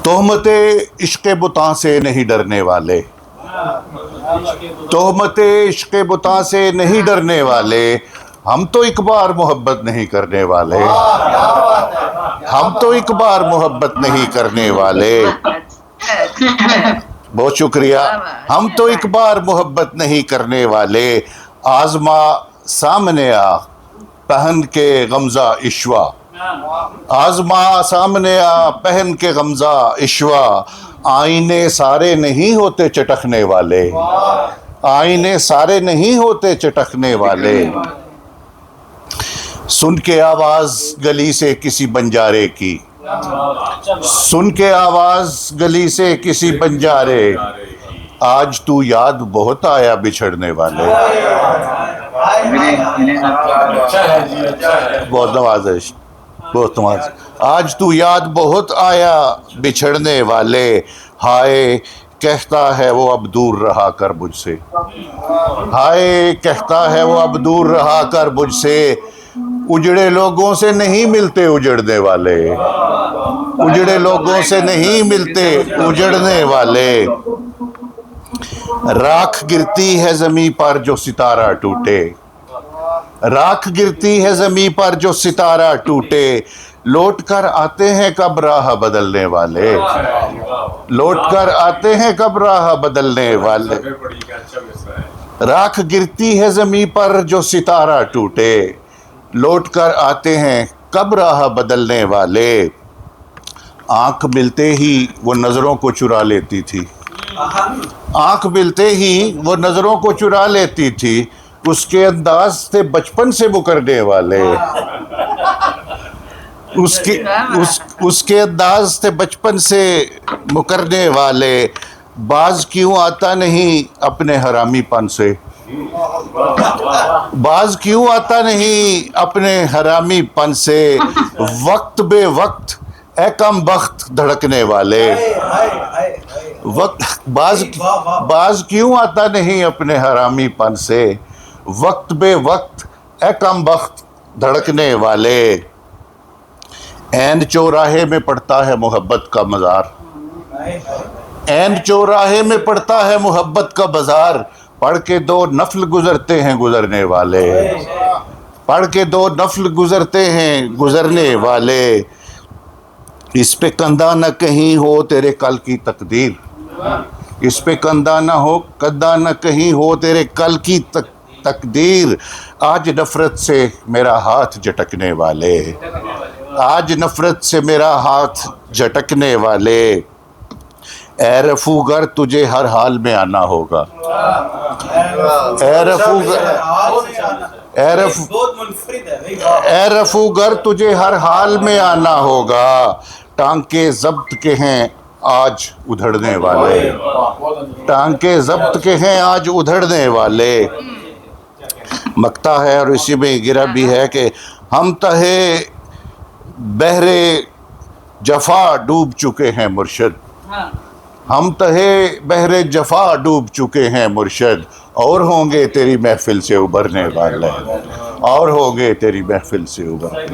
तोहमत इश्क बुता से नहीं डरने वाले, तोहमत इश्क बुता से नहीं डरने वाले, हम तो एक बार मोहब्बत नहीं करने वाले, हम तो एक बार मोहब्बत नहीं करने वाले। बहुत शुक्रिया। हम तो एक बार मोहब्बत नहीं करने वाले, आजमा सामने आ पहन के गमजा इश्वा, आजमा सामने आ पहन के गमजा इश्वा। आईने सारे नहीं होते चटकने वाले, आईने सारे नहीं होते चटकने वाले। सुन के आवाज गली से किसी बंजारे की, सुन के आवाज गली से किसी बंजारे, आज तू याद बहुत आया बिछड़ने वाले। बहुत नवाज़िश, बहुत नवाज़। आज तू याद बहुत आया बिछड़ने वाले, हाय कहता है वो अब दूर रहा कर मुझसे, हाय कहता है वो अब दूर रहा कर मुझसे। उजड़े लोगों से नहीं मिलते उजड़ने वाले, उजड़े लोगों से नहीं मिलते उजड़ने वाले। राख गिरती है ज़मीं पर जो सितारा टूटे, राख गिरती है ज़मीं पर जो सितारा टूटे। लौट कर आते हैं कब राह बदलने वाले, लौट कर आते हैं कब राह बदलने वाले। राख गिरती है ज़मीं पर जो सितारा टूटे, लौट कर आते हैं कब राह बदलने वाले। आंख मिलते ही वो नज़रों को चुरा लेती थी, आंख मिलते ही वो नज़रों को चुरा लेती थी। उसके अंदाज से बचपन से मुकरने वाले, उसके अंदाज से बचपन से मुकरने वाले। बाज क्यों आता नहीं अपने हरामीपन से, बाज क्यों आता नहीं अपने हरामीपन से। वक्त बे वक्त ए कम बख्त धड़कने वाले, वक्त बाज क्यों आता नहीं अपने हरामीपन से। वक्त बे वक्त ए कम बख्त धड़कने वाले। ऐन चौराहे में पड़ता है मोहब्बत का मज़ार, ऐन चौराहे में पड़ता है मोहब्बत का बाजार। पढ़ के दो नफल गुजरते हैं गुजरने वाले, पढ़ के दो नफल गुजरते हैं गुजरने वाले। इस पे कंधा न कहीं हो तेरे कल की तकदीर, इस पे कंधा न हो, कंधा न कहीं हो तेरे कल की तकदीर। आज नफरत से मेरा हाथ झटकने वाले, आज नफरत से मेरा हाथ झटकने वाले। ए रफूगर तुझे हर हाल में आना होगा, ए रफूगर तुझे हर हाल में आना होगा। टांके जब्त के हैं आज उधड़ने वाले, टांके जब्त के हैं आज उधड़ने वाले। मकता है और इसी में गिरा भी है कि हम तहे बहरे जफा डूब चुके हैं मुर्शद, हम तहे बहरे जफा डूब चुके हैं मुर्शद। और होंगे तेरी महफिल से उबरने वाले, और होंगे तेरी महफिल से उबर।